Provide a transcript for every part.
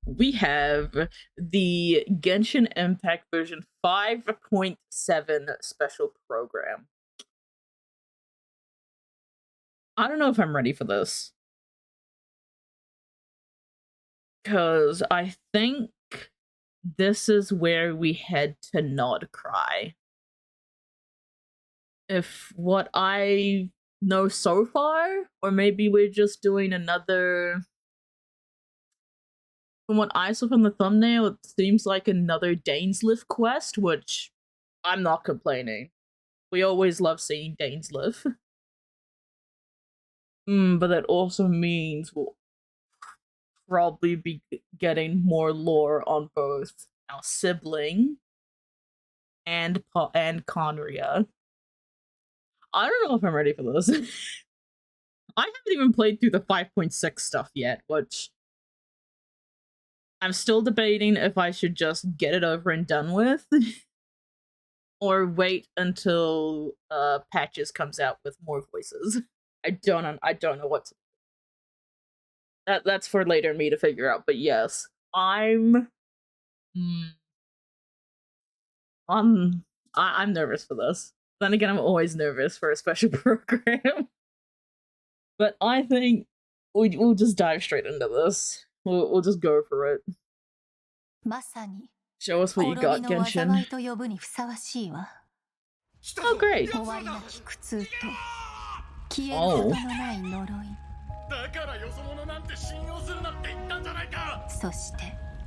we have the Genshin Impact version 5.7 special program. I don't know if I'm ready for this. Because I think this is where we head to not cry. If what I know so far, or maybe we're just doing another... From what I saw from the thumbnail, it seems like another DAINSLEIF quest, which I'm not complaining. We always love seeing DAINSLEIF. But that also means we'll probably be getting more lore on both our sibling and Conria. I don't know if I'm ready for this. I haven't even played through the 5.6 stuff yet, which I'm still debating if I should just get it over and done with or wait until Patches comes out with more voices. I don't know what to... That's for later me to figure out, but yes, I'm nervous for this. Then again, I'm always nervous for a special program. But I think we'll just dive straight into this. We'll just go for it. Show us what you got, Genshin. Oh, great. Oh.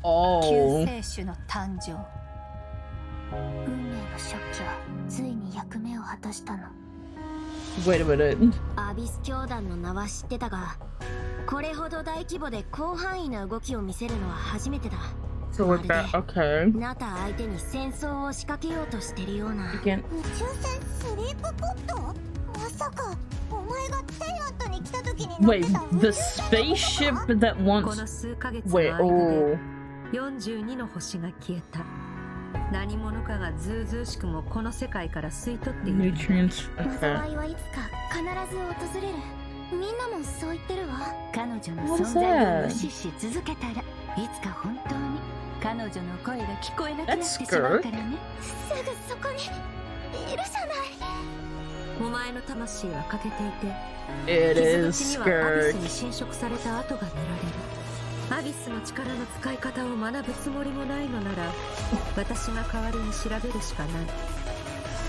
Oh. Wait a minute. So we're back. Okay. Again. Wait, the spaceship that wants... Wait, oh. Nutrients. Okay. What's that? That's Skirk. It is Skirk.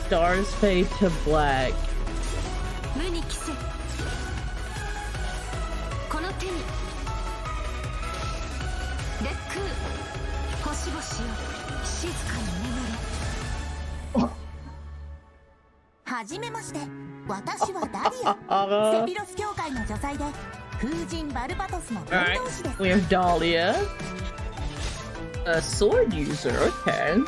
Stars fade to black. Alright, we have Dahlia. A sword user, okay.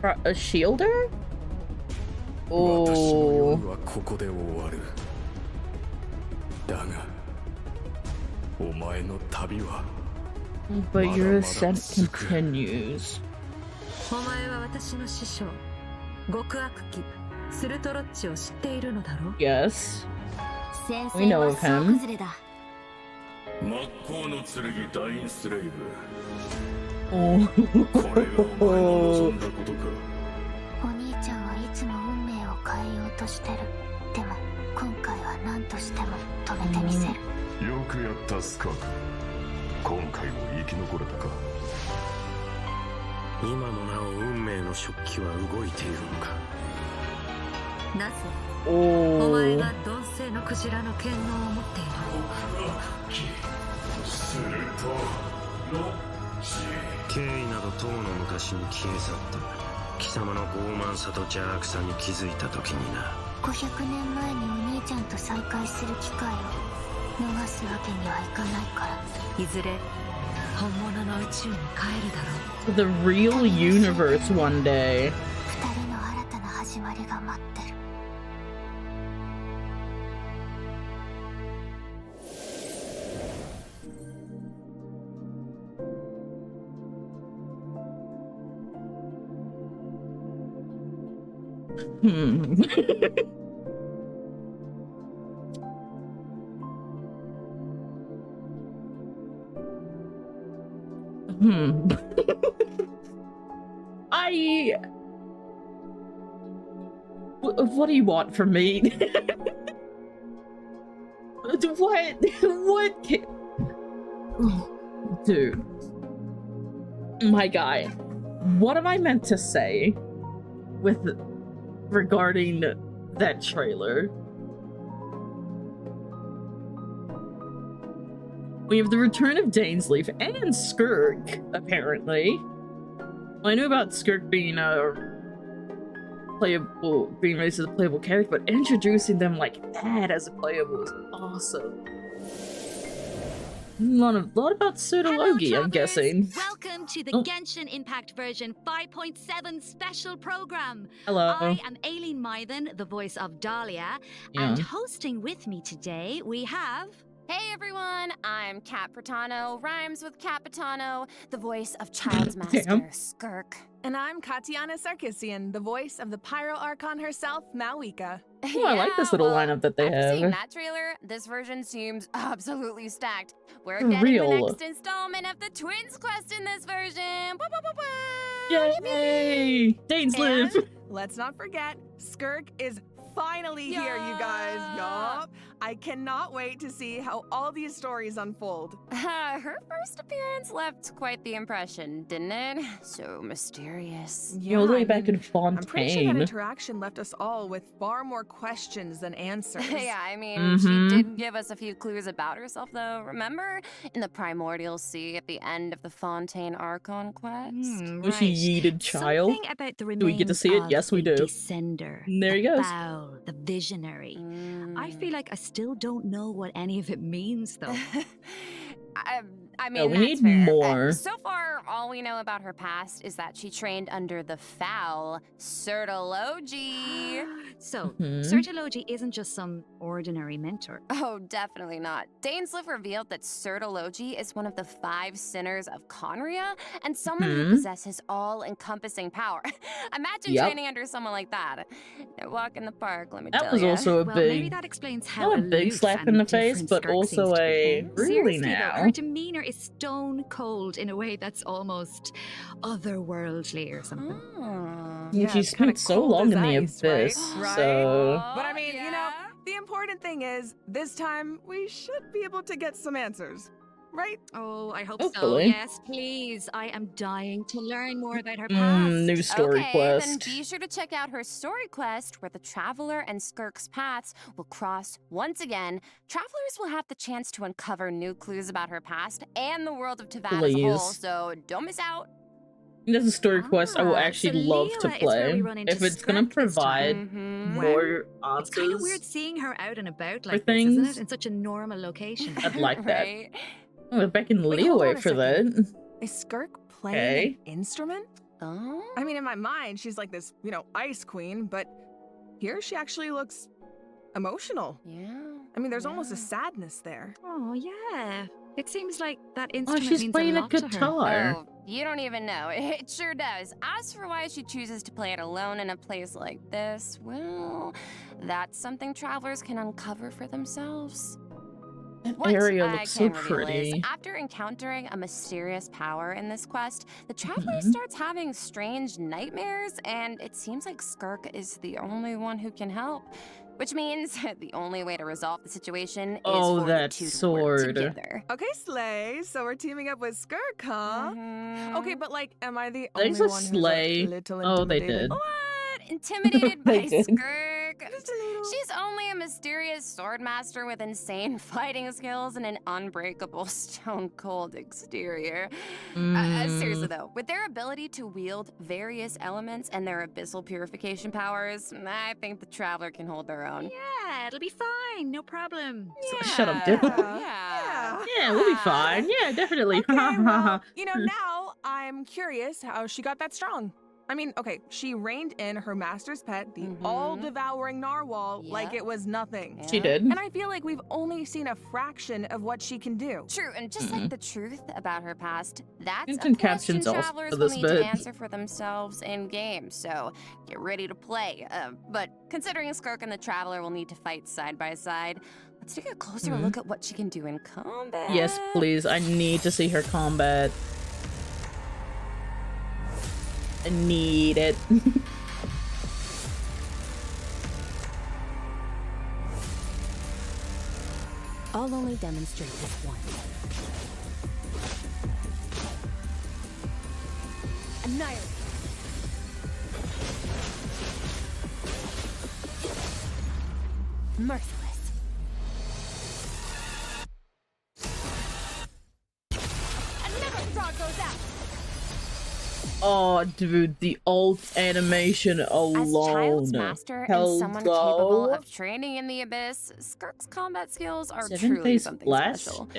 A shielder? Oh. But your ascent continues. Yes. We know of him. Oh. The real universe one day. Hmm. Hmm. What do you want from me? What? What? Dude. My guy. What am I meant to say with regarding that trailer? We have the return of DAINSLEIF and Skirk, apparently. Well, I knew about Skirk being being raised as a playable character, but introducing them like that as a playable is awesome. A lot about Pseudology, I'm guessing. Welcome to the Genshin Impact version 5.7 special program. Hello. I am Aileen Mythen, the voice of Dahlia, and hosting with me today we have... Hey everyone, I'm Kat Pratano, rhymes with Capitano, the voice of Child's Master, Skirk. And I'm Katiana Sarkissian, the voice of the Pyro Archon herself, Malika. Oh, I like this little lineup that they have. Seeing that trailer, this version seems absolutely stacked. We're getting the next installment of the Twins quest in this version. Yay! DAINSLEIF! Let's not forget, Skirk is finally here, you guys. Yup. I cannot wait to see how all these stories unfold. Her first appearance left quite the impression, didn't it? So mysterious. Yeah, all the way back in Fontaine. I'm pretty sure that interaction left us all with far more questions than answers. Yeah, I mean, she did give us a few clues about herself, though. Remember? In the Primordial Sea at the end of the Fontaine Archon quest? Was she yeeted child? Something about the do we get to see it? Yes, we do. Descender. There he goes. Fowl, the visionary. I feel like I still don't know what any of it means, though. I mean, we need more. So far, all we know about her past is that she trained under the foul Certology. So, Certology isn't just some ordinary mentor. Oh, definitely not. DAINSLEIF revealed that Certology is one of the 5 sinners of Conria, and someone who possesses all-encompassing power. Imagine training under someone like that. No walk in the park, let me tell you. That was also a big, maybe that explains how not a big slap in the face, but also a really now. Though, her demeanor is stone cold in a way that's almost otherworldly or something. Yeah, she spent so long in the abyss, right? So... But I mean, you know, the important thing is, this time we should be able to get some answers, right? Oh, I hope Hopefully. so. Yes, please. I am dying to learn more about her past. New story quest. Then be sure to check out her story quest, where the Traveler and Skirk's paths will cross once again. Travelers will have the chance to uncover new clues about her past and the world of Tavada as a whole, so don't miss out. That's a story quest I will actually love to play. If it's gonna provide more answers. It's kind of weird seeing her out and about like this, isn't it? In such a normal location. I'd like that. Right? Oh, we're back in Leeway for that. Is Skirk playing an instrument? Oh? I mean, in my mind, she's like this, you know, ice queen, but here she actually looks emotional. Yeah. I mean, there's almost a sadness there. Oh, yeah. It seems like that instrument she's means playing a a lot to her. guitar. Oh, you don't even know. It sure does. As for why she chooses to play it alone in a place like this, well, that's something travelers can uncover for themselves. That What area I looks so can reveal is, pretty. after encountering a mysterious power in this quest, the traveler starts having strange nightmares, and it seems like Skirk is the only one who can help. Which means the only way to resolve the situation is for that the two sword. to work together. Okay, Slay, so we're teaming up with Skirk, huh? Okay, but like, am I the There's only a one who's Slay. a little Oh, they intimidated? did. What? Intimidated They by did. Skirk? Just a little. She's only a mysterious sword master with insane fighting skills and an unbreakable stone-cold exterior. Seriously though, with their ability to wield various elements and their abyssal purification powers, I think the traveler can hold their own. Yeah, it'll be fine. No problem. Shut up, dude. Yeah. Yeah, we'll be fine. Yeah, definitely. Okay, well, you know, now I'm curious how she got that strong. I mean, okay, she reined in her master's pet, the all-devouring narwhal, like it was nothing. She did. And I feel like we've only seen a fraction of what she can do. True, and just like the truth about her past, that's It's a in question captions also travelers for will this need bit. to answer for themselves in game. So get ready to play. But considering Skirk and the Traveler will need to fight side by side, let's take a closer look at what she can do in combat. Yes, please. I need to see her combat. I need it. I'll only demonstrate this one. Annihilate. Merciless. Another frog goes out. Oh, dude, the ult animation alone. As Child's master and someone capable of training in the abyss, Skirk's combat skills are truly something special.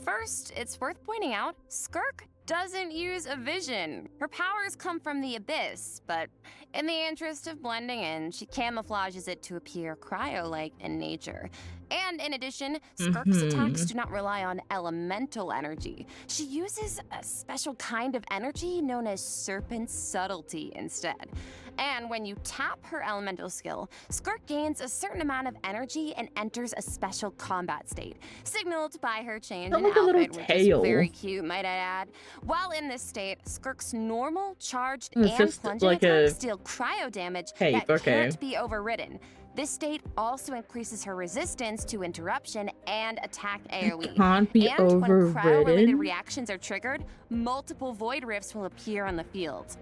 First, it's worth pointing out, Skirk doesn't use a vision. Her powers come from the abyss, but in the interest of blending in, she camouflages it to appear cryo-like in nature. And in addition, Skirk's attacks do not rely on elemental energy. She uses a special kind of energy known as serpent subtlety instead. And when you tap her elemental skill, Skirk gains a certain amount of energy and enters a special combat state, signaled by her change in outfit, which is very cute, might I add. While in this state, Skirk's normal, charged, and plunging attacks deal cryo damage that can't be overridden. This state also increases her resistance to interruption and attack AoE. Can't be and when cryo-related overridden. reactions are triggered, multiple void rifts will appear on the field.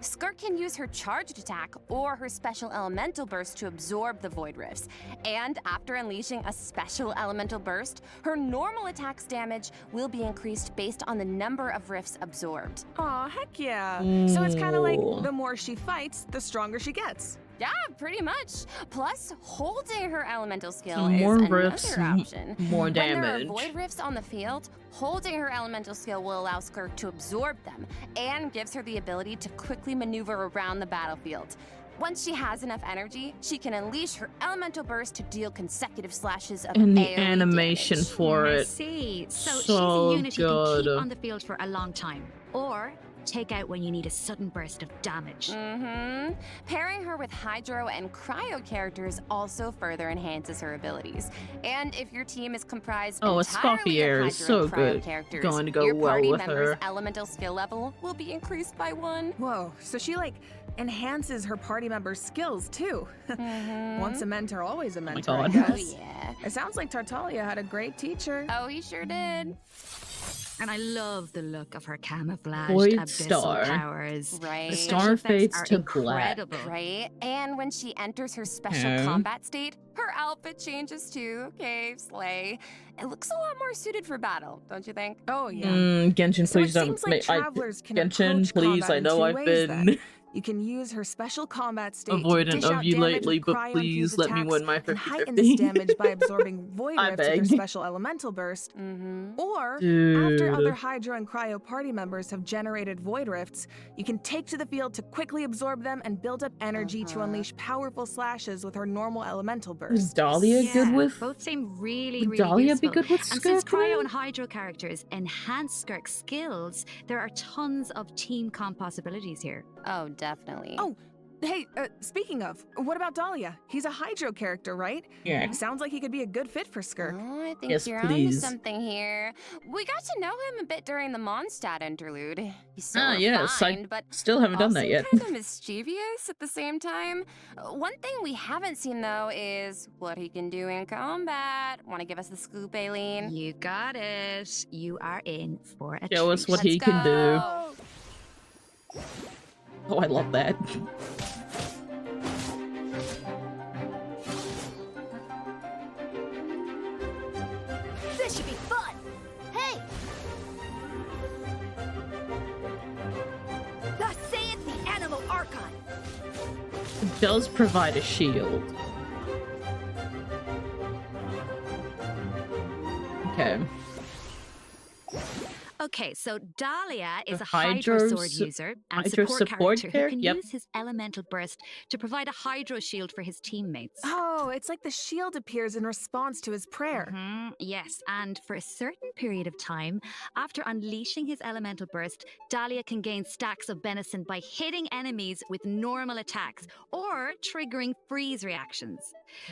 Skirk can use her charged attack or her special elemental burst to absorb the void rifts. And after unleashing a special elemental burst, her normal attack's damage will be increased based on the number of rifts absorbed. Aw, heck yeah. So it's kind of like the more she fights, the stronger she gets. Yeah, pretty much. Plus, holding her elemental skill More is rifts, another option. more damage. When there are void rifts on the field, holding her elemental skill will allow Skirk to absorb them and gives her the ability to quickly maneuver around the battlefield. Once she has enough energy, she can unleash her elemental burst to deal consecutive slashes of And the AoE animation damage. for I it. see. So she's So a unit you can good. keep on the field for a long time, or take out when you need a sudden burst of damage. Pairing her with Hydro and Cryo characters also further enhances her abilities. And if your team is comprised Oh, a entirely Scoffier of is Hydro so and Cryo good. characters, Going to go your well party with member's her. elemental skill level will be increased by 1. Whoa, so she like enhances her party members' skills too. Once a mentor, always a mentor, I God. guess. Oh yeah. It sounds like Tartaglia had a great teacher. Oh, he sure did. And I love the look of her camouflaged Void abyssal Star. powers. Right. The Star special effects fades are to black. incredible. Right? And when she enters her special Yeah. combat state, her outfit changes too. Okay, slay. It looks a lot more suited for battle, don't you think? Oh yeah. Genshin, So please it don't seems like make. travelers can Genshin, approach please. combat I in know two I've ways, been then. You can use her special combat state to avoidant dish of out you damage lately, with but cryo-infused please let me attacks win my and 50-50. heighten this damage by absorbing void I rifts with her beg. special elemental burst. Or after Dude. other Hydro and Cryo party members have generated void rifts, you can take to the field to quickly absorb them and build up energy to unleash powerful slashes with her normal elemental Is burst. Dahlia good with? Both seem really, Would really Dahlia useful. be good with And since Skirk? Cryo and Hydro characters enhance Skirk's skills, there are tons of team comp possibilities here. Oh, definitely. Oh, hey, speaking of, what about Dahlia? He's a Hydro character, right? Yeah. Sounds like he could be a good fit for Skirk. Oh, I think Yes, you're onto please. something here. We got to know him a bit during the Mondstadt interlude. He's so Ah, yes, refined, I but still haven't done that also yet. kind of mischievous at the same time. One thing we haven't seen though is what he can do in combat. Want to give us the scoop, Aileen? You got it. You are in for a Show us treat. what he Let's can do. go. Oh, I love that. This should be fun! Hey! Thus saith the Animal Archive! It does provide a shield. Okay. Okay, so Dahlia is The a Hydro Sword Hydro's- user and Hydro support support character who character? can Yep. use his elemental burst to provide a Hydro shield for his teammates. Oh, it's like the shield appears in response to his prayer. Yes, and for a certain period of time, after unleashing his elemental burst, Dahlia can gain stacks of benison by hitting enemies with normal attacks or triggering freeze reactions.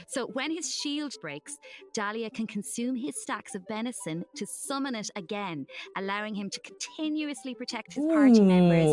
So when his shield breaks, Dahlia can consume his stacks of benison to summon it again, allowing him to continuously protect his party members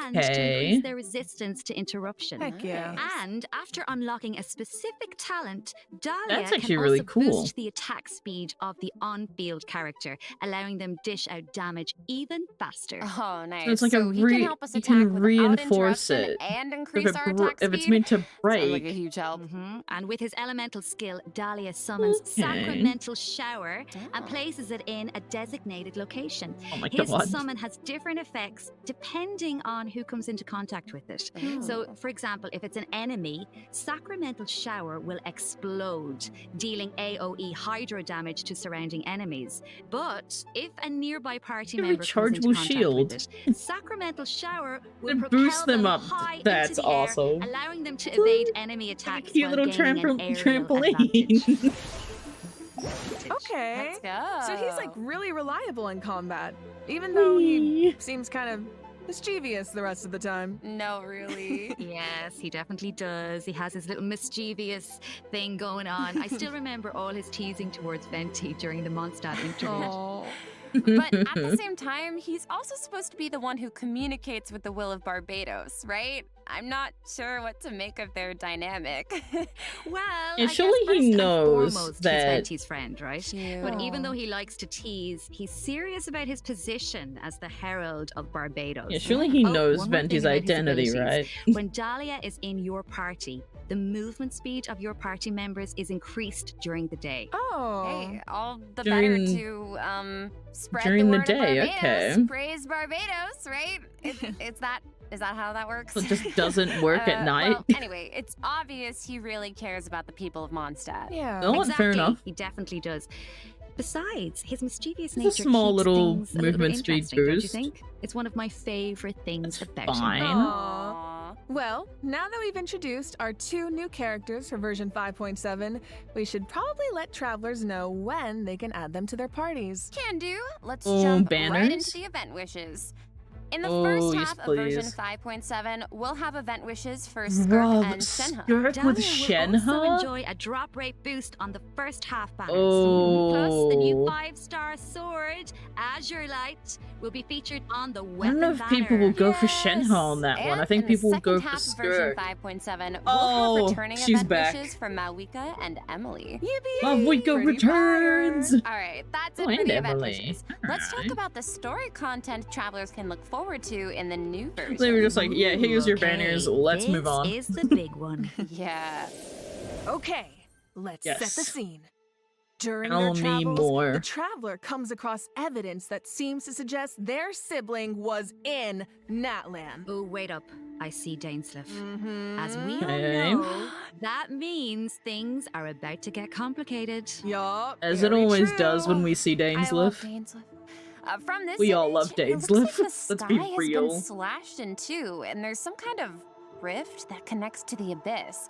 and to okay. increase their resistance to interruption. Heck yeah. And after unlocking a specific talent, Dahlia That's actually can really also cool. boost the attack speed of the on-field character, allowing them dish out damage even faster. Oh, nice. So it's like he can help us you attack can without reinforce interruption it. and If, increase our attack if it's speed. meant to Sounds break, like a huge help. And with his elemental skill, Dahlia summons Okay. Sacramental Shower and Oh. places it in a designated location. oh my His god. summon has different effects depending on who comes into contact with it. So, for example, if it's an enemy, Sacramental Shower will explode, dealing AoE Hydro damage to surrounding enemies. But if a nearby party A member comes into rechargeable contact shield. with it, Sacramental Shower will It propel boosts them up. high That's into the awesome. air, allowing them to evade enemy Like attacks a cute while little gaining an aerial trampoline. advantage. Okay. Let's go. So he's like really reliable in combat, even though he seems kind of mischievous the rest of the time. No, really. Yes, he definitely does. He has his little mischievous thing going on. I still remember all his teasing towards Venti during the Mondstadt interlude. Oh. But at the same time, he's also supposed to be the one who communicates with the will of Barbados, right? I'm not sure what to make of their dynamic. Well, Yeah, I surely guess he first and knows foremost, that- he's Venti's friend, right? Cute. But even though he likes to tease, he's serious about his position as the herald of Barbados. Yeah, surely he Oh, knows one more Venti's thing about his identity, abilities. right? When Dahlia is in your party, the movement speed of your party members is increased during the day. Oh. Hey, all the During- better to spread during the the word day, of Barbados. okay. Praise Barbados, right? Is that how that works? So it just doesn't work at night. Well, anyway, it's obvious he really cares about the people of Mondstadt. Yeah. Oh, fair enough. He definitely does. Besides, his mischievous It's a nature small keeps little things a little bit movement speed interesting, don't you boost. think? It's one of my favorite things That's about fine. him. Aw. Well, now that we've introduced our 2 new characters for version 5.7, we should probably let travelers know when they can add them to their parties. Can do. Let's Oh, jump right banners? into the event wishes. In the Oh, first yes, half of version please. 5.7, we'll have event wishes for Skirk Bruh, and Shenhe. Skirk Dahlia with will also Shenhe? enjoy a drop rate boost on the first half banners. Oh. Plus, the new 5-star sword, Azure Light, will be featured on the I weapon don't know if people will banner. go for Shenhe on that one. I And think in people the will go second for half of version Skirk. 5.7, we'll Oh, have returning she's event back. wishes for Malwika and Emily. Yippee! Malwika Pretty returns! All right, that's it Oh, for and the event Emily. wishes. Let's talk Alright. about the story content travelers can look forward to in the new version. They were just like, yeah, here's your Okay, banners, let's move on. This is the big one. Yeah. Okay, let's set the Yes. scene. During Tell their me travels, more. the traveler comes across evidence that seems to suggest their sibling was in Natlan. Oh, wait up. I see Dainsleif. Mm-hmm. As we all Okay. know, that means things are about to get complicated. Yup. As it very always true. does when we see I love Dainsleif. Dainsleif. From this We all image, love it looks Dainsleif. like the Let's sky be has real. been slashed in two, and there's some kind of rift that connects to the abyss.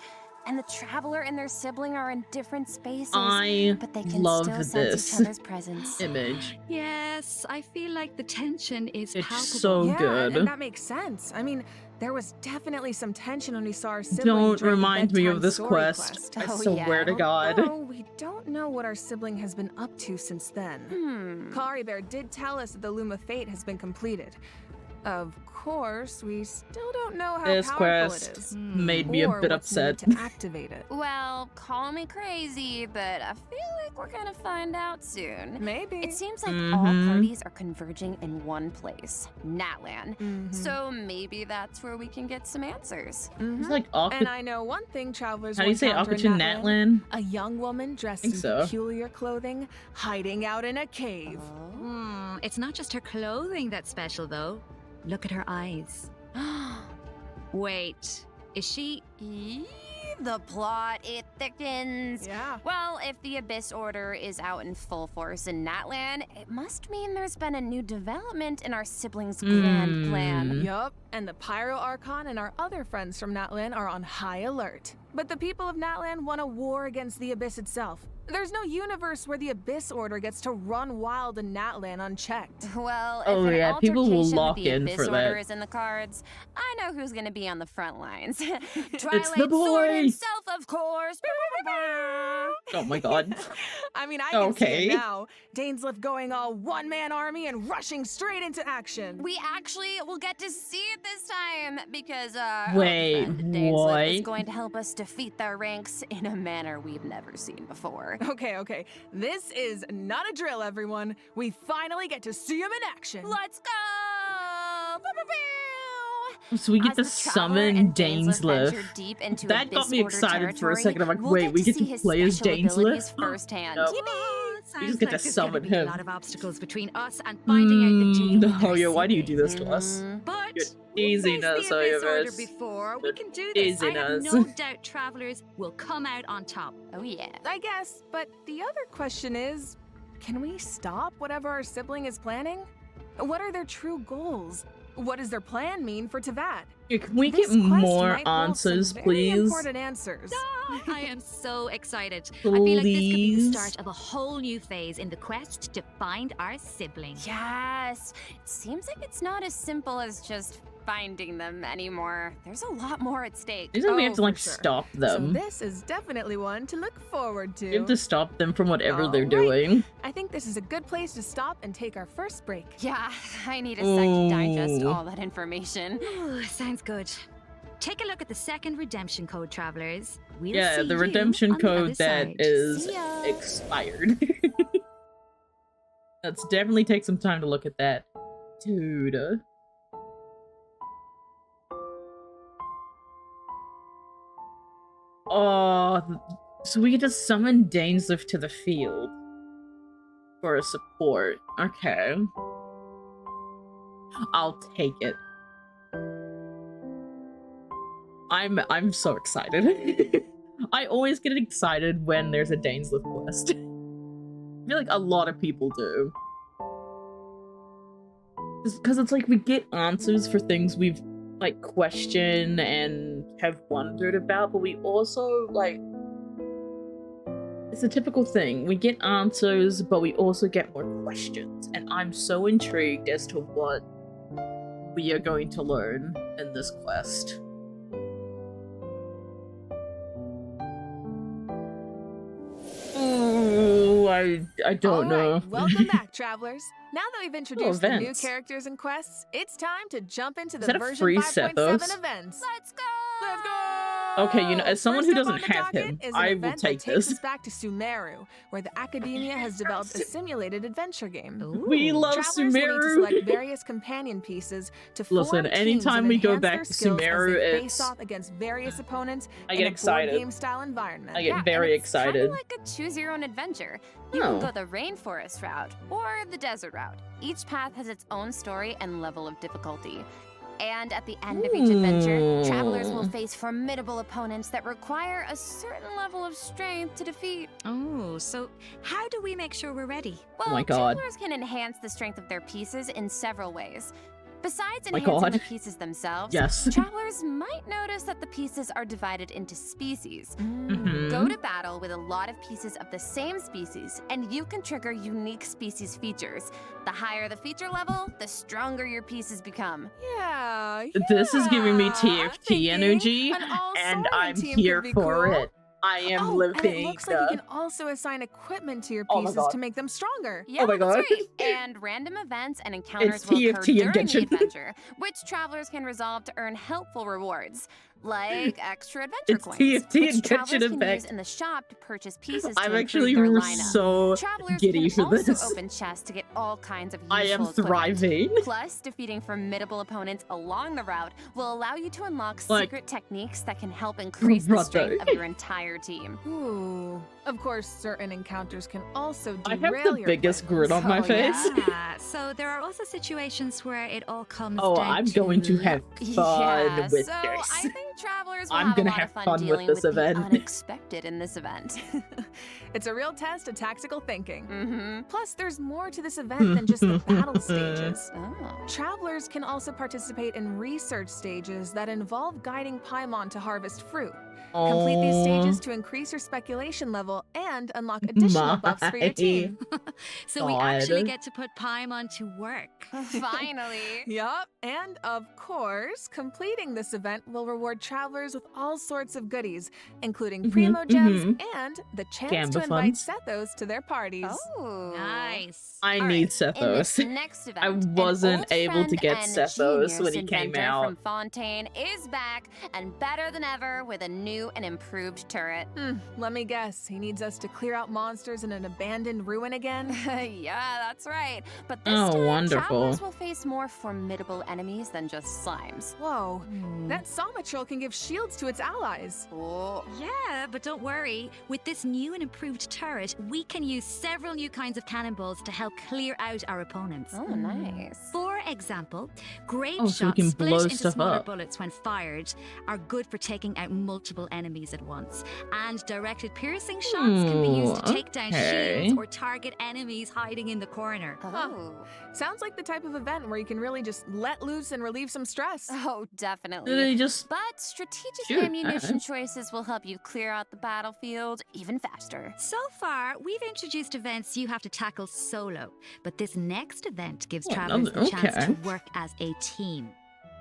And the traveler and their sibling are in different spaces, I but they can love still sense this each other's presence. image. Yes, I feel like the tension is It's palpable. so Yeah, good. and that makes sense. I mean, there was definitely some tension when we saw our sibling Don't during the remind me of bedtime this story quest. I Oh, swear to yeah. God. Although we don't know what our sibling has been up to since then. Kari Bear did tell us that the Loom of Fate has been completed. Of course, we still don't know how This powerful quest it is. made me a or bit what's needed upset. to activate it. Well, call me crazy, but I feel like we're gonna find out soon. Maybe. It seems like Mhm. all parties are converging in one place, Natlan. Mhm. So maybe that's where we can get some answers. Mhm. It's like And Akut. I know one thing travelers How do will you say encounter in Akutun Natlan? A young woman dressed Think in so. peculiar clothing, hiding out in a cave. It's not just her clothing that's special, though. Look at her eyes. Wait, is she... The plot, it thickens. Yeah. Well, if the Abyss Order is out in full force in Natlan, it must mean there's been a new development in our siblings' grand plan. Yup, and the Pyro Archon and our other friends from Natlan are on high alert. But the people of Natlan want a war against the Abyss itself. There's no universe where the Abyss Order gets to run wild in Natlan unchecked. Well, if Oh, an yeah, people will altercation lock with the in Abyss for Order that. is in the cards, I know who's gonna be on the front lines. It's Twilight the boy! Sword himself, of course. Oh my god. I mean, I can see Okay. it now. DAINSLEIF going all one-man army and rushing straight into action. We actually will get to see it this time because Wait, DAINSLEIF is what? going to help us defeat their ranks in a manner we've never seen before. Okay. This is not a drill, everyone. We finally get to see him in action. Let's go! Pew, pew, pew! So we get to As the Traveler summon and DAINSLEIF venture DAINSLEIF. deep into That got Abyss me Order excited for a territory, second. I'm like, we'll wait, we get see to his play as special abilities DAINSLEIF? firsthand. Nope. Sounds just get to like there's gonna summon be him. a lot of obstacles between us and finding out the genes. Oh yeah, why do you do this to us? Mhm. But Your we've faced dizziness, the oh, Abyss your Order miss. before. We Your can do this. I have dizziness. no doubt travelers will come out on top. Oh yeah. I guess, but the other question is, can we stop whatever our sibling is planning? What are their true goals? What does their plan mean for Teyvat? Yeah, can we This get quest more might hold some answers, very please? important answers. I am so excited. I feel like this could be the Please? start of a whole new phase in the quest to find our sibling. Yes. It seems like it's not as simple as just finding them anymore. There's a lot more at stake. Isn't we have Oh, to like for sure. stop So them? this is definitely one to look forward to. We have to stop them from whatever they're Alright. doing. I think this is a good place to stop and take our first break. Yeah, I need a sec to digest Ooh. all that information. Ooh, sounds good. Take a look at the second redemption code, travelers. We'll Yeah, see the you redemption on the other code that side. is See ya. expired. Let's definitely take some time to look at that. Dude. Oh, so we get to summon DAINSLEIF to the field for a support. Okay. I'll take it. I'm so excited. I always get excited when there's a DAINSLEIF quest. I feel like a lot of people do. Because it's like we get answers for things we've like questioned and have wondered about, but we also like it's a typical thing. We get answers, but we also get more questions. And I'm so intrigued as to what we are going to learn in this quest. Ooh, I don't know. Alright, welcome back, travelers. Now that we've introduced the new events. characters and quests, it's time to jump into Is the that a version free 5.7 Sethos? events. Let's go! Let's go! Okay, you know, as someone who First up doesn't on the have docket him, is an I will event take that takes this. us back to Sumeru, where the Academia has developed a simulated adventure game. We Ooh. love Travelers will need to Sumeru. select various companion pieces to form Listen, teams anytime and we go enhance back their to skills as Sumeru, they it's- face off against various opponents I in get a excited. board game style environment. I get Yeah, very and it's kinda excited. like a choose your own adventure. You Oh. can go the rainforest route or the desert route. Each path has its own story and level of difficulty. And at the end of each adventure, travelers will Ooh. face formidable opponents that require a certain level of strength to defeat. Oh, so how do we make sure we're ready? Well, my God. travelers can enhance the strength of their pieces in several ways. Besides My enhancing God. the pieces themselves, Yes. travelers might notice that the pieces are divided into species. Mhm. Go to battle with a lot of pieces of the same species, and you can trigger unique species features. The higher the feature level, the stronger your pieces become. Yeah, This is giving me yeah, TFT thinking energy, an all and soaring I'm team here could be for cool. it. I am Oh, living. and it looks like you can also assign equipment to your Oh my pieces God. to make them stronger. Yeah, my that's God. right. And random events and encounters It's will occur TFT during engine. the adventure, which travelers can resolve to earn helpful rewards, like extra adventure It's coins, TFT which engine travelers can effect. use in the shop to purchase pieces I'm to actually improve their lineup. so Travelers giddy can for also this. open chests to get all kinds of useful I am equipment. thriving. Plus, defeating formidable opponents along the route will allow you to unlock Like- secret techniques that can help increase the Brother. strength of your entire team. Ooh. Of course, certain encounters can also I derail have the your biggest plans. grin on my Oh, yeah. face. Yeah, so there are also situations where it all comes Oh, down I'm going to have fun Yeah, with so this. I think travelers will I'm have a gonna lot have of fun fun with dealing this the event. unexpected in this event. It's a real test of tactical thinking. Mm-hmm. Plus, there's more to this event than just the battle stages. Oh. Travelers can also participate in research stages that involve guiding Paimon to harvest fruit. Complete these stages to increase your speculation level and unlock additional buffs for your team. So we actually get to put Paimon to work. Finally. Yup, and of course, completing this event will reward travelers with all sorts of goodies, including primo gems and the chance Gamba to invite funds. Sethos to their parties. Oh. Nice. I All need right, in this Sethos. next event, I an wasn't old able to friend get and Sethos when genius he came inventor out. from Fontaine is back and better than ever with a new and improved turret. Let me guess, he needs us to clear out monsters in an abandoned ruin again? Yeah, that's right. But this Oh, time, wonderful. travelers will face more formidable enemies than just slimes. Whoa, that Somatril can give shields to its allies. Oh. Yeah, but don't worry. With this new and improved turret, we can use several new kinds of cannonballs to help clear out our opponents. Oh, nice. For example, grave Oh, so we shots can split blow into stuff smaller up. bullets when fired are good for taking out multiple enemies at once. And directed piercing shots can be used to take down okay. shields or target enemies hiding in the corner. Oh. Sounds like the type of event where you can really just let loose and relieve some stress. Oh, definitely. Do they just But strategic Shoot, ammunition alright. choices will help you clear out the battlefield even faster. So far, we've introduced events you have to tackle solo, but this next event gives Oh, travelers the chance okay. to work as a team.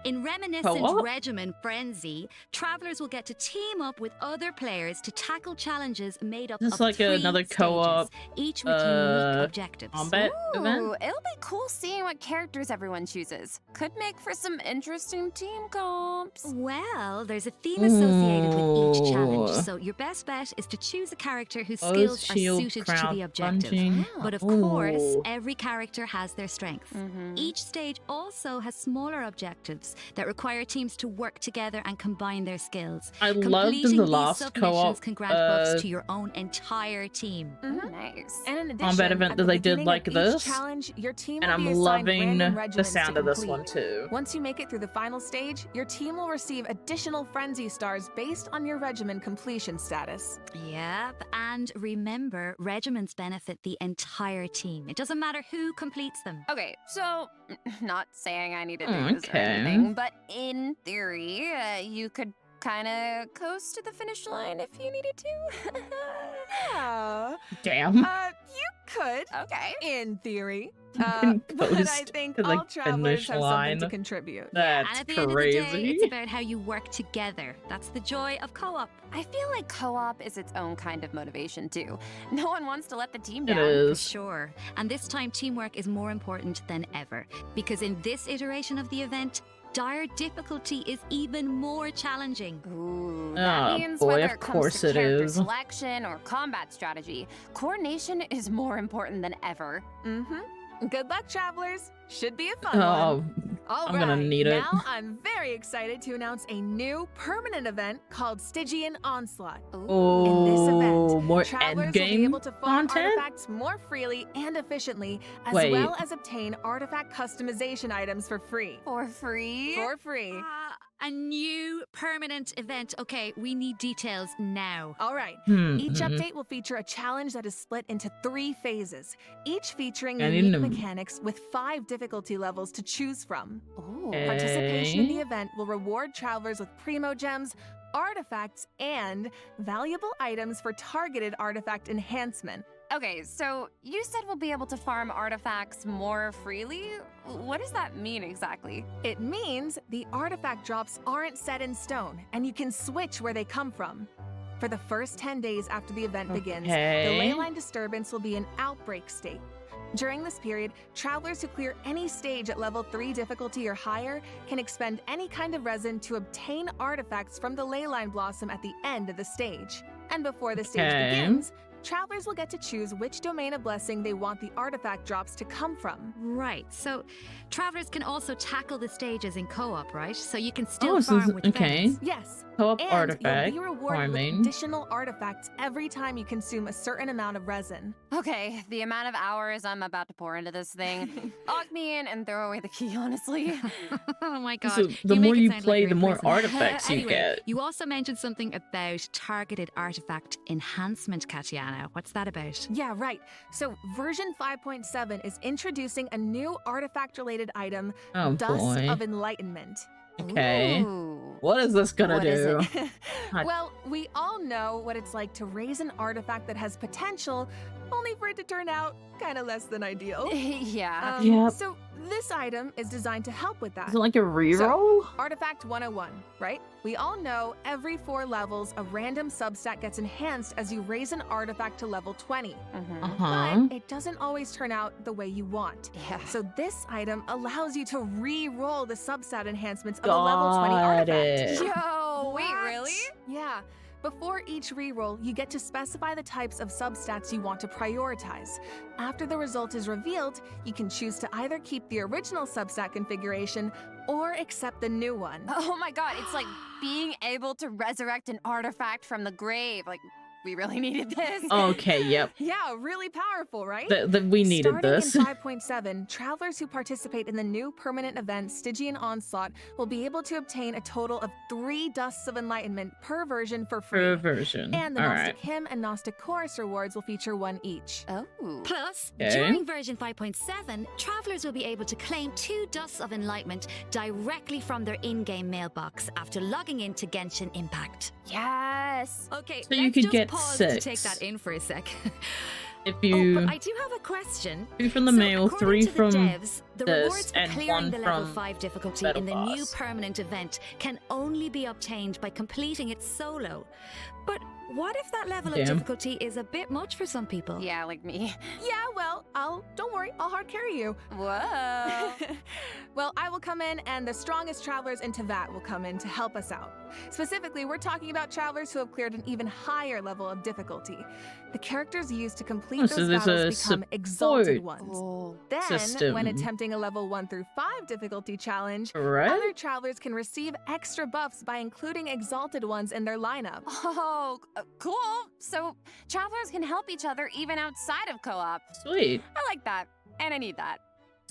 In reminiscent Co-op? regimen Frenzy, travelers will get to team up with other players to tackle challenges made up Just of like 3 another stages, co-op, each with unique objectives. combat event? Ooh, it'll be cool seeing what characters everyone chooses. Could make for some interesting team comps. Well, there's a theme associated with each challenge, Ooh. so your best bet is to choose a character whose Oath, skills are shield, suited to crowd the objective. plunging. But of Ooh. course, every character has their strengths. Mhm. Each stage also has smaller objectives that require teams to work together and combine their skills. I loved Completing the these last submissions co-op can grant buffs to your own entire team. Oh, nice. And in addition, combat event at that the they did beginning like of this, each challenge, your team and will be I'm assigned loving random the regimens sound to of this complete. one too. Once you make it through the final stage, your team will receive additional frenzy stars based on your regimen completion status. Yep, and remember, regiments benefit the entire team. It doesn't matter who completes them. Okay, so not saying I need to do this or Okay. anything, but in theory, you could kind of coast to the finish line if you needed to. Yeah. Damn. You could, Okay. in theory. can But I coast think to the all travelers finish have line. something to contribute. And That's at the end of the day, crazy. it's about how you work together. That's the joy of co-op. I feel like co-op is its own kind of motivation too. No one wants to let the team It down. For is. sure. And this time, teamwork is more important than ever. Because in this iteration of the event, dire difficulty is even more challenging. Ooh, Ah, that means boy, whether of it comes course to it character is. selection or combat strategy, coordination is more important than ever. Good luck, travelers. Should be a fun one. Oh, All I'm gonna right, need it. Now I'm very excited to announce a new permanent event called Stygian Onslaught. Ooh. In this oh, event, more travelers will be endgame able to farm content? artifacts more freely and efficiently, as Wait. well as obtain artifact customization items for free. For free? For free. A new permanent event. Okay, we need details now. All right. Each update will feature a challenge that is split into 3 phases, each featuring I need unique to- mechanics with 5 difficulty levels to choose from. Ooh. Eh. Participation in Okay. the event will reward travelers with primo gems, artifacts, and valuable items for targeted artifact enhancement. Okay, so you said we'll be able to farm artifacts more freely? What does that mean exactly? It means the artifact drops aren't set in stone, and you can switch where they come from. For the first 10 days after the event begins, the Okay. leyline disturbance will be in outbreak state. During this period, travelers who clear any stage at level 3 difficulty or higher can expend any kind of resin to obtain artifacts from the leyline blossom at the end of the stage. And before the stage Okay. begins, travelers will get to choose which domain of blessing they want the artifact drops to come from. Right. So travelers can also tackle the stages in co-op, right? So you can still Oh, so farm with okay. friends. Yes. Co-op And artifact you'll be rewarded farming. with additional artifacts every time you consume a certain amount of resin. Okay, the amount of hours I'm about to pour into this thing. Lock me in and throw away the key, honestly. Oh my god. So the make more it you sound like play, you're the in more prison. artifacts you Anyway, get. You also mentioned something about targeted artifact enhancement, Katiana. What's that about? Yeah, right. So version 5.7 is introducing a new artifact-related item, Oh Dust boy. of Enlightenment. Okay. Ooh. What is this gonna What is do? it? God. Well, we all know what it's like to raise an artifact that has potential, only for it to turn out kind of less than ideal. Yeah. Yep. So this item is designed to help with that. Is it like a reroll? Artifact 101, right? We all know every 4 levels, a random substat gets enhanced as you raise an artifact to level 20. Mhm. Uh-huh. But it doesn't always turn out the way you want. Yeah. So this item allows you to re-roll the substat enhancements of a level 20 artifact. it. Yo, wait, What? really? Yeah. Before each reroll, you get to specify the types of substats you want to prioritize. After the result is revealed, you can choose to either keep the original substat configuration or accept the new one. Oh my god, it's like being able to resurrect an artifact from the grave. Like, we really needed this. Okay, yep. Yeah, really powerful, right? We needed Starting this. in 5.7, travelers who participate in the new permanent event Stygian Onslaught will be able to obtain a total of 3 Dusts of Enlightenment per version for free. Per version. And the All Gnostic right. Hymn and Gnostic Chorus rewards will feature 1 each. Oh. Plus, Okay. during version 5.7, travelers will be able to claim 2 Dusts of Enlightenment directly from their in-game mailbox after logging into Genshin Impact. Yes. Okay, So you let's could just get pause 6. to take that in for a sec. If Oh, you but I do have a question. 2 from the So, mail, according 3 to the from devs, the this, rewards for and clearing 1 the level from 5 difficulty Battle in the new Boss. permanent event can only be obtained by completing it solo. But what if that level of Damn. difficulty is a bit much for some people? Yeah, like me. Yeah, well, don't worry, I'll hard carry you. Whoa. Well, I will come in, and the strongest travelers in Tevat will come in to help us out. Specifically, we're talking about travelers who have cleared an even higher level of difficulty. The characters used to complete Oh, so those there's battles a become exalted support ones. Oh. Then, system. when attempting a level 1 through 5 difficulty challenge, Right? other travelers can receive extra buffs by including exalted ones in their lineup. Oh, cool. So travelers can help each other even outside of co-op. Sweet. I like that. And I need that.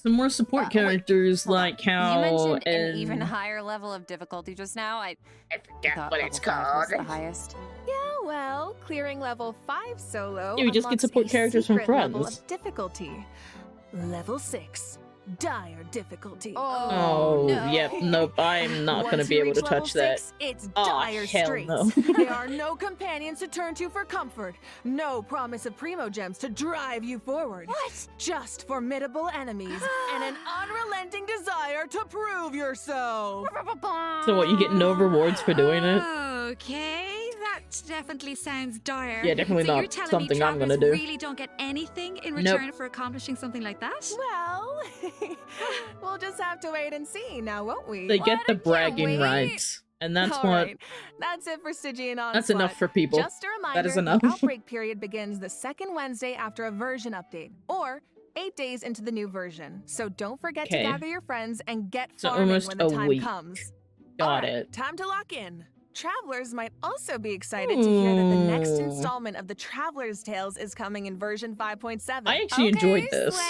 Some more support Wait, characters hold on. like how You mentioned in... an even higher level of difficulty just now. I forget thought what level it's 5 was called. the highest. Yeah, well, clearing level 5 solo Yeah, we just get unlocks support a characters from secret level friends. of difficulty. Level 6, dire difficulty. Oh, no. yep. Nope, I'm not Once gonna be you able to reach level touch that. 6, it's Aw, dire hell straits. no. There are no companions to turn to for comfort. No promise of primo gems to drive you forward. What? Just formidable enemies and an unrelenting desire to prove yourself. So what, you get no rewards for doing it? Okay, that definitely sounds dire. Yeah, definitely so not you're telling something me I'm gonna travelers do. really don't get anything in Nope. return for accomplishing something like that? Well, we'll just have to wait and see now, won't we? They get What? the I can't bragging wait. rights. And that's All what... right. That's it for Stygian Onslaught. That's enough for people. Just a reminder, is enough. the outbreak period begins the second Wednesday after a version update, or 8 days into the new version. So don't forget to Okay. gather your friends and get So farming almost when the a time week. comes. Got All right, it. Time to lock in. Travelers might also be excited to hear that the next Ooh. installment of the Traveler's Tales is coming in version 5.7. I actually enjoyed this. Slay.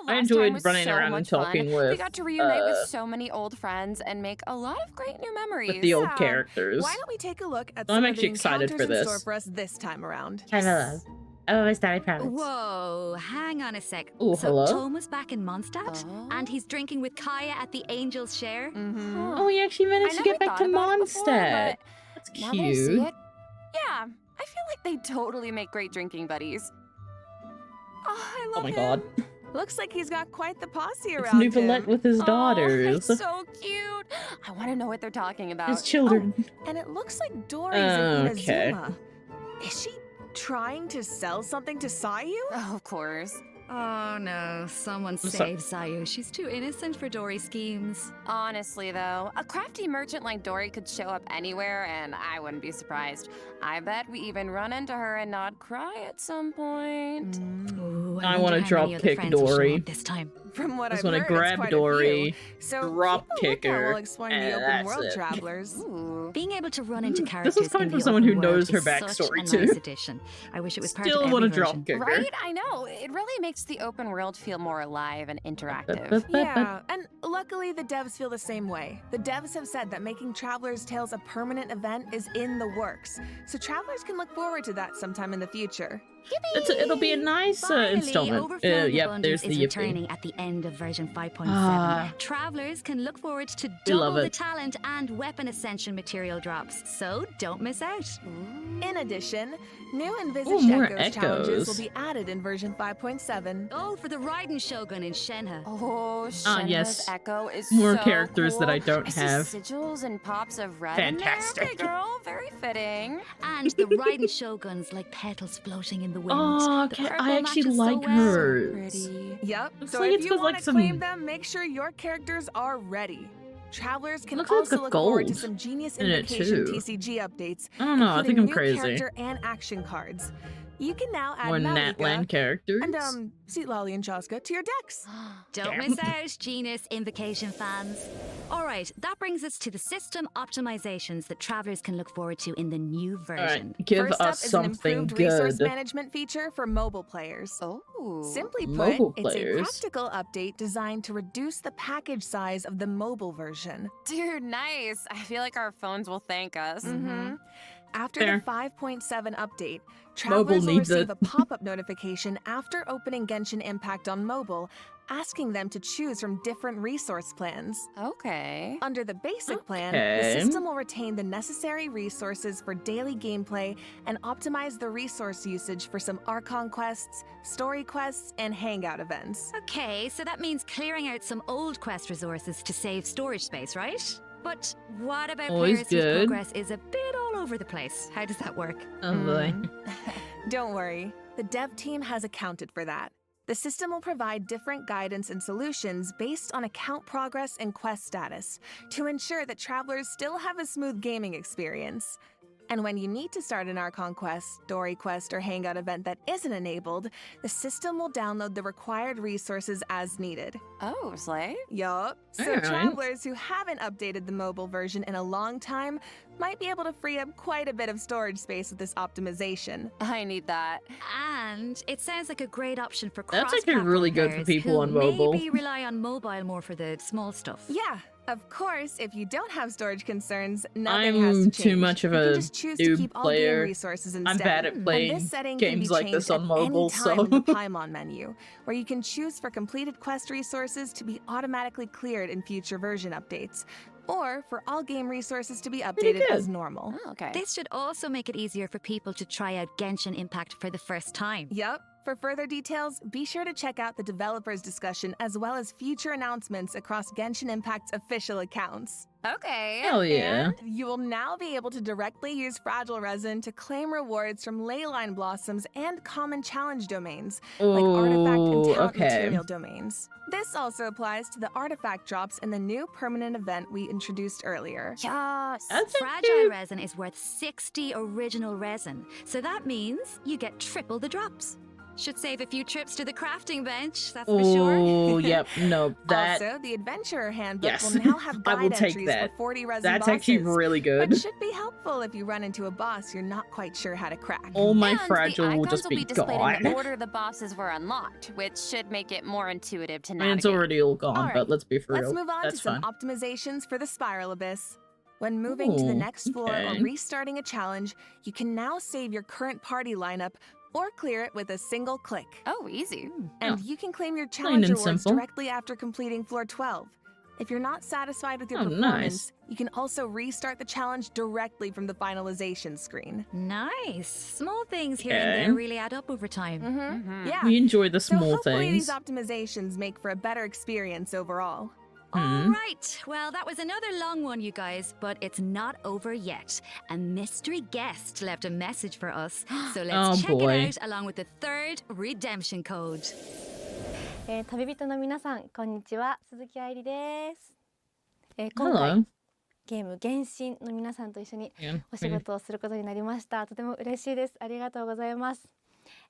I Last enjoyed time was running so around and much fun. talking We with, got to reunite with so many old friends and make a lot of great new memories. with the old Yeah. characters. Why don't we take a look at So some I'm of the actually excited encounters for in store this. for us this time around? Oh, it's Daddy Promise. Whoa, hang on a sec. Ooh, so hello? Tom was back in Mondstadt, Oh. and he's drinking with Kaya at the Angel's Share. Mm-hmm. Huh. Oh, we actually managed I to get never back to thought about it before, Mondstadt. but That's now that I see cute. it, yeah, I feel like they totally make great drinking buddies. Oh, I Oh love my him. god. Looks like he's got quite the posse It's around Nouvelette him. with his Oh, daughters. it's so cute. I want to know what they're talking about. His children. And it looks like Dory's in Okay. Inazuma. Is she trying to sell something to Sayu? Oh, of course. Oh no, someone save Sayu. She's too innocent for Dory's schemes. Honestly, though, a crafty merchant like Dory could show up anywhere, and I wouldn't be surprised. I bet we even run into her and not cry at some point. Ooh, I wonder wanna how drop many other kick friends will show Dory. up this time. From what I I've just want to heard, grab it's quite Dory, a few. So drop keep kick a lookout her, while exploring the and open that's world, it. travelers. Ooh. Being able to run into This characters is coming in from the someone open who world knows her is such backstory, a too. nice addition. I wish it was part of Still every wanna version. drop kick her. Right? I know. It really makes the open world feel more alive and interactive. Yeah, and luckily the devs feel the same way. The devs have said that making Traveler's Tales a permanent event is in the works, so travelers can look forward to that sometime in the future. It'll be a nice Finally, installment. Overflowing Yep, Abundance there's is the yippee. returning at the end of version 5.7. Ah. Travelers can look forward to We love double the it. talent and weapon ascension material drops, so don't miss out. In addition, new Envisaged Ooh, more Echoes challenges will echoes. be added in version 5.7. Oh, for the Raiden Shogun in Shenhe. Oh, Ah, Shenhe's yes. Echo is More so characters cool. that I don't see have. sigils and pops of red Fantastic. in there, girl. Very fitting. And the Raiden Shoguns like petals floating in the wind. Oh, The okay, purple I actually matches so like well. hers. Pretty. Yep, Looks so like if it's you got, want like, to claim some- them, make sure your characters are ready. Travelers can Looks like also the look forward to gold some Genius in it, Invocation too. TCG updates. I don't know, I think including I'm new crazy. character and action cards. You can now add More Malika Natlan characters. and Sweet Lolly and Chaska to your decks. Don't Damn. miss out, Genius Invocation fans. All right, that brings us to the system optimizations that travelers can look forward to in the new version. Alright, give First us up is an something improved resource good. management feature for mobile players. Oh. Simply put, Mobile it's a players? practical update designed to reduce the package size of the mobile version. Dude, nice. I feel like our phones will thank us. Mm-hmm. After Fair. the 5.7 update, Mobile travelers will needs receive it. a pop-up notification after opening Genshin Impact on mobile, asking them to choose from different resource plans. Okay. Under the basic plan, the Okay. system will retain the necessary resources for daily gameplay and optimize the resource usage for some Archon quests, story quests, and hangout events. Okay, so that means clearing out some old quest resources to save storage space, right? But what about Always players whose good. progress is a bit all over the place? How does that work? Oh boy. Don't worry, the dev team has accounted for that. The system will provide different guidance and solutions based on account progress and quest status to ensure that travelers still have a smooth gaming experience. And when you need to start an Archon quest, story quest, or hangout event that isn't enabled, the system will download the required resources as needed. Oh, Slay? Yup. So Alright. travelers who haven't updated the mobile version in a long time might be able to free up quite a bit of storage space with this optimization. I need that. And it sounds like a great option for That's actually cross-platform really good for players people who on mobile. Maybe rely on mobile more for the small stuff. Yeah, of course, if you don't have storage concerns, nothing has to I'm change. too much of You can a just choose to noob keep all player. game resources instead. I'm bad at And playing this setting can games be like this changed on at any mobile, time so in the Paimon menu, where you can choose for completed quest resources to be automatically cleared in future version updates, or for all game resources to be updated good. as normal. Oh, okay. This should also make it easier for people to try out Genshin Impact for the first time. Yup. For further details, be sure to check out the developers' discussion as well as future announcements across Genshin Impact's official accounts. Okay. Hell yeah. And you will now be able to directly use Fragile Resin to claim rewards from Leyline Blossoms and common challenge domains, like artifact and Ooh, talent okay. material domains. This also applies to the artifact drops in the new permanent event we introduced earlier. Yes. That's Fragile resin is worth 60 original resin, so that means you get triple the drops. Should save a few trips to the crafting bench, that's for sure. Oh, yep, no, that Also, the Adventurer Handbook Yes. will now have I will guide take entries that. for 40 resin that's bosses, actually really good. but should be helpful if you run into a boss you're not quite sure how to crack. All my And fragile the will icons just will be displayed in gone. the order the bosses were unlocked, which should make it more intuitive to I navigate. mean, it's already all gone, Alright, but let's be for Let's real. move on That's to some fine. optimizations for the Spiral Abyss. When moving to the Ooh, next floor or okay. restarting a challenge, you can now save your current party lineup or clear it with a single click. Oh, easy. And Yeah. you can claim your Plain challenge and rewards simple. directly after completing floor 12. If you're not satisfied with your Oh, performance, nice. you can also restart the challenge directly from the finalization screen. Nice. Small things here and Okay. there really add up over time. Mhm. Yeah. We enjoy the So small hopefully things. these optimizations make for a better experience overall. All Mhm. right. Well, that was another long one, you guys, but it's not over yet. A mystery guest left a message for us, so let's Oh, check boy. it out along with the third redemption code. 旅人の皆さん、こんにちは。鈴木愛理です。今回 Hello. ゲーム原神の皆さんと一緒に Yeah. お仕事をすることになりました。とても嬉しいです。ありがとうございます。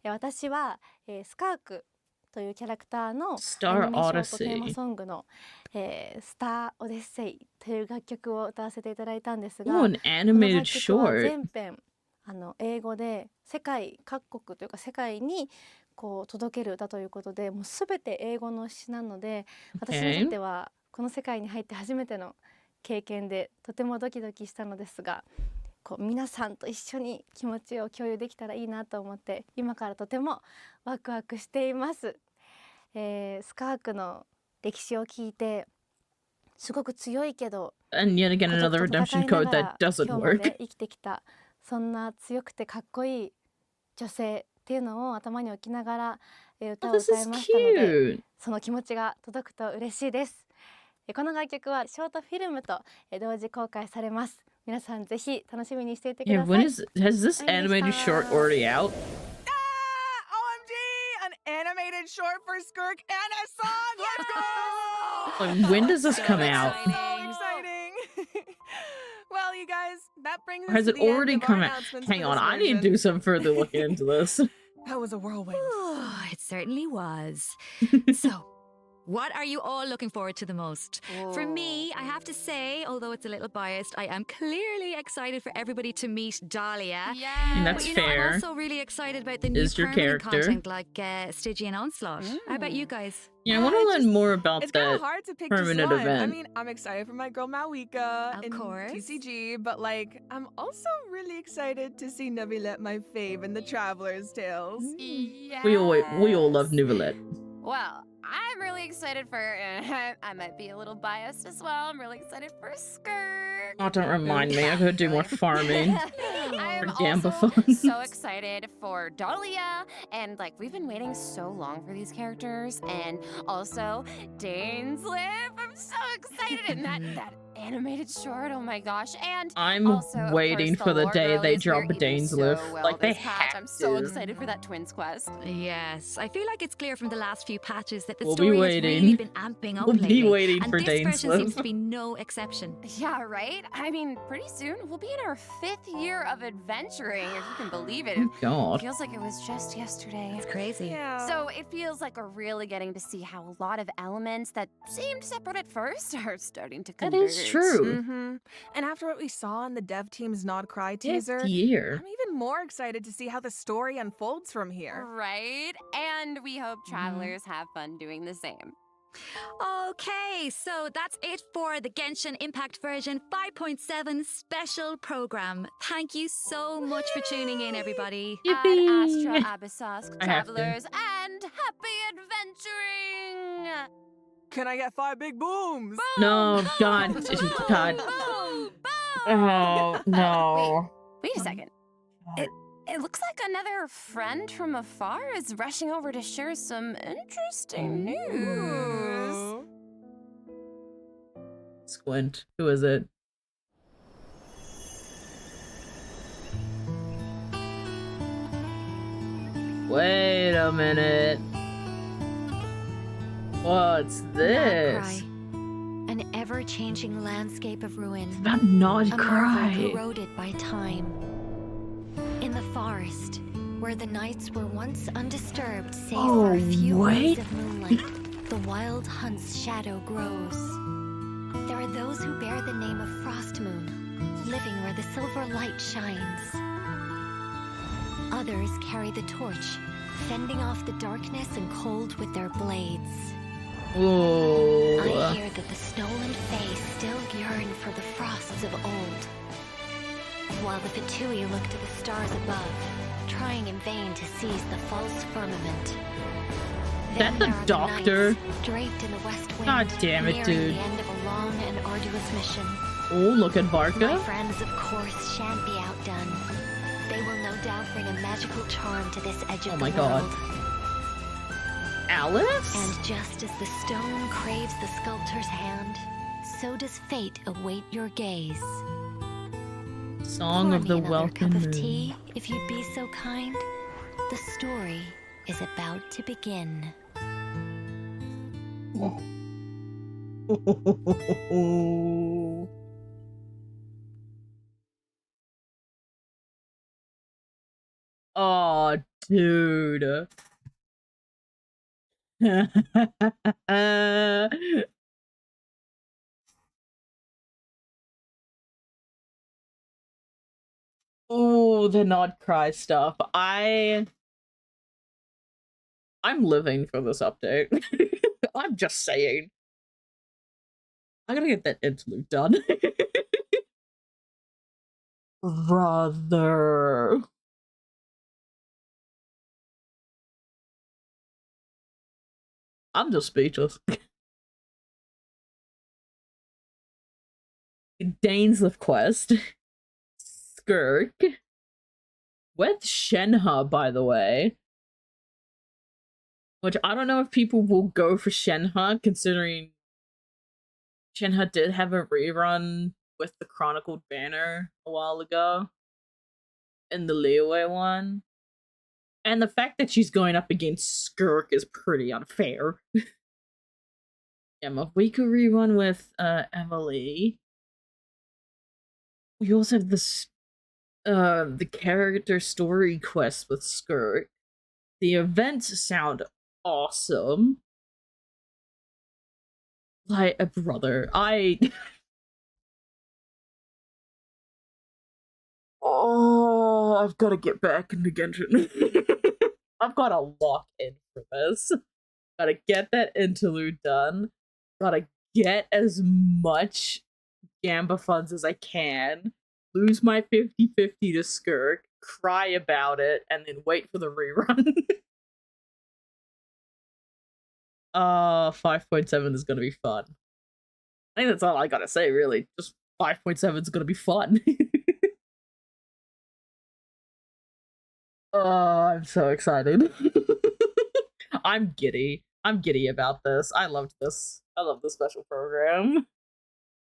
私は、スカークというキャラクターのア Star ニメーションとテーマ Odyssey. ソングの、スターオデッセイという楽曲を歌わせていただいたんです Oh, が、 an この animated 楽曲は short. 全編英語で世界各国というか世界にこう届ける歌ということで、もうすべて英語の詩なので、私にとってはこの世界に入って初めての経験でとてもドキドキしたのですが、こう皆さんと一緒に気持ちを共有できたらいいなと思って今からとてもワクワクしています。スカークの歴史を聞いてすごく強いけど And yet again, 孤独 another と redemption 戦いな code がら that doesn't 今日まで work. 生きてきた、そんな強くてかっこいい女性っていうのを頭に置きながら歌 Oh, を this 歌 is いましたので、 cute. その気持ちが届くと嬉しいです。この楽曲はショートフィルムと同時公開されます。皆さんぜひ楽しみにしていてく Yeah, ださ when い。 has this animated short already out? OMG! An animated short for Skirk and a song! Let's go! Like, when does this come out? So exciting! Well, you guys, that brings Or us has to it the end already of our come out? announcements Hang for on, this I need to version. do some further looking into this. That was a whirlwind. It certainly was. So, what are you all looking forward to the most? For me, I have to say, although it's a little biased, I am clearly excited for everybody to meet Dahlia. Yeah. That's But you know, fair. I'm also really excited about the new Is your permanent character. content like Stygian Onslaught. How about you guys? Yeah, I want to It's learn just- more about It's kind that. of hard to pick just permanent one. I event. mean, I'm excited for my girl Malika Of in course. TCG, but like, I'm also really excited to see Neuvillette, my fave, in the Traveler's Tales. We all love Nouvellette. Well, I'm really excited for. I might be a little biased as well. I'm really excited for Skirk. Oh, don't remind me. I gotta do more farming. I'm For also Gambaphone. so excited for Dahlia, and like we've been waiting so long for these characters, and also DAINSLEIF. I'm so excited, and that animated short. Oh my gosh! And I'm also, of waiting course, for the lore day they girlies, drop we're a eating so DAINSLEIF. well Like, they this patch. have I'm so to. excited for that Twins quest. Yes, I feel like it's clear from the last few patches that the We'll be story has waiting. really been amping up We'll lately. be waiting and for this version DAINSLEIF. seems to be no exception. Yeah, right? I mean, pretty soon we'll be in our 5th year of adventuring, if you can believe it. Oh, It God. feels like it was just yesterday. It's crazy. Yeah. So it feels like we're really getting to see how a lot of elements that seemed separate at first are starting to That converge. is true. Mm-hmm. And after what we saw in the dev team's Nod Cry Fifth teaser, year. I'm even more excited to see how the story unfolds from here. Right? And we hope travelers have fun doing the same. Okay, so that's it for the Genshin Impact version 5.7 special program. Thank you so much for tuning in, everybody. Ad Yippee! Astra Abyssos, I have to. travelers, and happy adventuring! Can I get 5 big booms? No, God. God. Boom! Boom! Oh, no. Wait a second. It looks like another friend from afar is rushing over to share some interesting news. Squint. Who is it? Wait a minute. What's this? An ever-changing landscape of ruin. That Nod A marvel Cry. eroded by time. In the forest, where the nights were once undisturbed save for a few wait. rays of moonlight, the wild hunt's shadow grows. There are those who bear the name of Frostmoon, living where the silver light shines. Others carry the torch, fending off the darkness and cold with their blades. I Ooh. hear that the stolen Fae still yearn for the frosts of old. While the Fatui look to the stars above, trying in vain to seize the false firmament. That Then the there are doctor? nights, draped in the west wind, God damn it, nearing dude. the end of a long and arduous mission. Oh, look at My Varka. friends, of course, shan't be outdone. They will no doubt bring a magical charm to this edge of Oh the my God. world. Alice? And just as the stone craves the sculptor's hand, so does fate await your gaze. Song Pour of me the another Welcome cup of Moon. tea, if you'd be so kind. The story is about to begin. Oh, dude. Ooh, the not cry stuff. I'm living for this update. I'm just saying. I gotta get that interlude done. Brother. I'm just speechless. DAINSLEIF quest. Skirk. With Shenhe, by the way. Which I don't know if people will go for Shenhe, considering Shenhe did have a rerun with the Chronicled Banner a while ago. In the Leeway one. And the fact that she's going up against Skirk is pretty unfair. Yeah, we could rerun with Emily. We also have this the character story quest with Skirk. The events sound awesome. Like a brother. Oh, I've got to get back into Genshin. I've got to lock in for this. Gotta get that interlude done. Gotta get as much Gamba funds as I can. Lose my 50-50 to Skirk. Cry about it. And then wait for the rerun. 5.7 is gonna be fun. I think that's all I gotta say, really. Just 5.7 is gonna be fun. I'm so excited. I'm giddy. I'm giddy about this. I loved this. I love this special program.